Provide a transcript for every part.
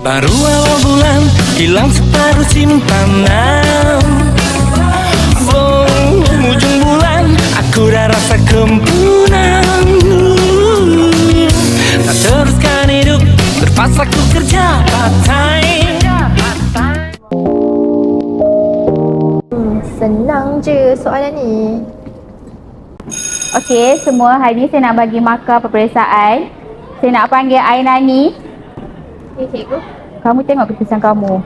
Baru awal bulan, hilang separuh simpanan. Ujung bulan, aku dah rasa kempunan. Tak teruskan hidup, terpaksa ku kerja part-time. Senang je soalan ni. Okey, semua hari ni saya nak bagi markah peperiksaan. Saya nak panggil Ainani. Okay, cikgu. Kamu tengok keputusan kamu.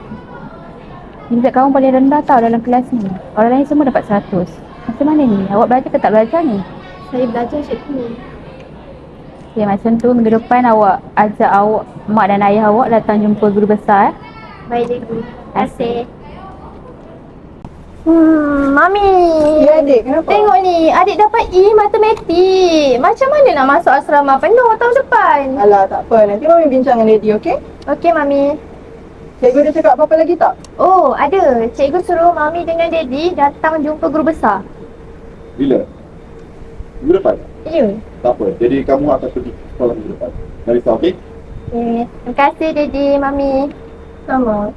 Nilai kamu paling rendah tau dalam kelas ni. Orang lain semua dapat 100. Macam mana ni? Awak belajar ke tak belajar ni? Saya belajar, cikgu. Okay, macam tu minggu depan awak ajak awak, mak dan ayah awak datang jumpa guru besar. Baik, cikgu. Terima kasih. Mami. Ya, adik, kenapa? Tengok ni, adik dapat E matematik. Macam mana nak masuk asrama penuh tahun depan? Alah, tak apa. Nanti Mami bincang dengan Daddy, okey? Okey, Mami. Cikgu dah cakap apa-apa lagi tak? Oh, ada. Cikgu suruh Mami dengan Daddy datang jumpa guru besar. Bila? Minggu depan? Ya. Tak apa. Jadi kamu akan pergi ke sekolah minggu depan. Dah risau, okey? Okay. Terima kasih, Daddy, Mami. Sama.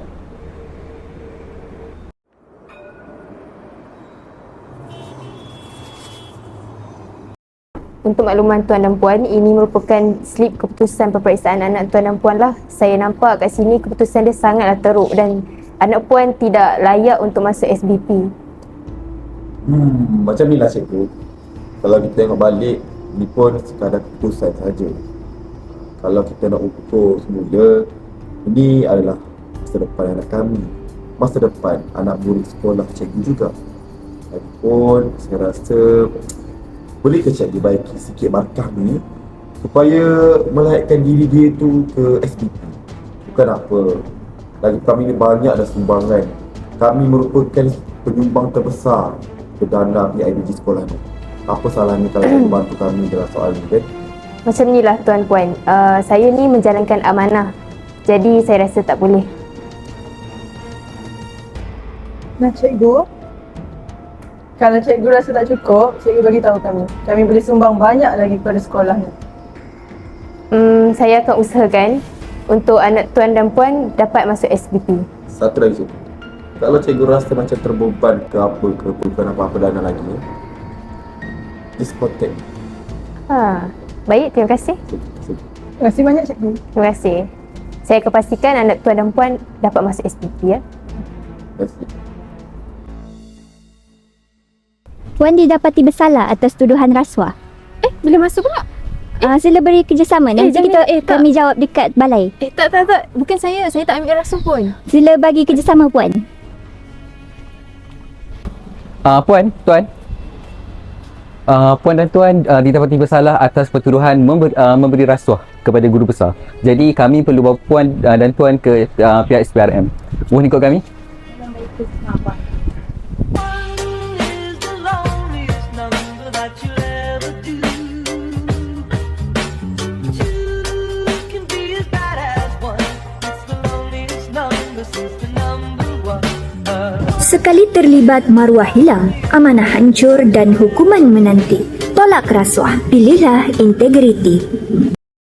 Untuk makluman tuan dan puan, ini merupakan slip keputusan peperiksaan anak tuan dan puan lah. Saya nampak kat sini keputusan dia sangatlah teruk dan anak puan tidak layak untuk masuk SBP. Macam ni lah cikgu. Kalau kita tengok balik, ni pun sekadar keputusan saja. Kalau kita nak ukur semula, ini adalah masa depan anak kami. Masa depan anak murid sekolah cikgu juga. Lagipun saya rasa boleh ke cikgu baiki sikit markah ni supaya melayakan diri dia tu ke SBP. Bukan apa. Lagi kami ni banyak dah sumbangan. Kami merupakan penyumbang terbesar ke dana PIBG sekolah ni. Apa salahnya kalau cikgu bantu kami dalam soal ni, kan? Macam ni lah tuan puan. Saya ni menjalankan amanah. Jadi saya rasa tak boleh. Nah, cikgu. Kalau cikgu rasa tak cukup, cikgu bagi tahu kami. Kami boleh sumbang banyak lagi kepada sekolah ni. Saya akan usahakan untuk anak tuan dan puan dapat masuk SBP. Satu lagi cikgu. Kalau cikgu rasa macam terbeban ke apa ke, bukan apa-apa dana lagi, just contact. Baik, terima kasih. Terima kasih banyak, cikgu. Terima kasih. Saya akan pastikan anak tuan dan puan dapat masuk SBP ya. Terima kasih. Puan didapati bersalah atas tuduhan rasuah. Bila masuk pula? Sila beri kerjasama. Nanti jangan, kami jawab dekat balai. Tak. Bukan saya. Saya tak ambil rasuah pun. Sila bagi kerjasama, Puan. Puan, tuan. Puan dan tuan didapati bersalah atas pertuduhan memberi rasuah kepada guru besar. Jadi kami perlu bawa puan dan tuan ke pihak SPRM. Mohon ikut kami. Sekali terlibat maruah hilang, amanah hancur dan hukuman menanti. Tolak rasuah, pilihlah integriti.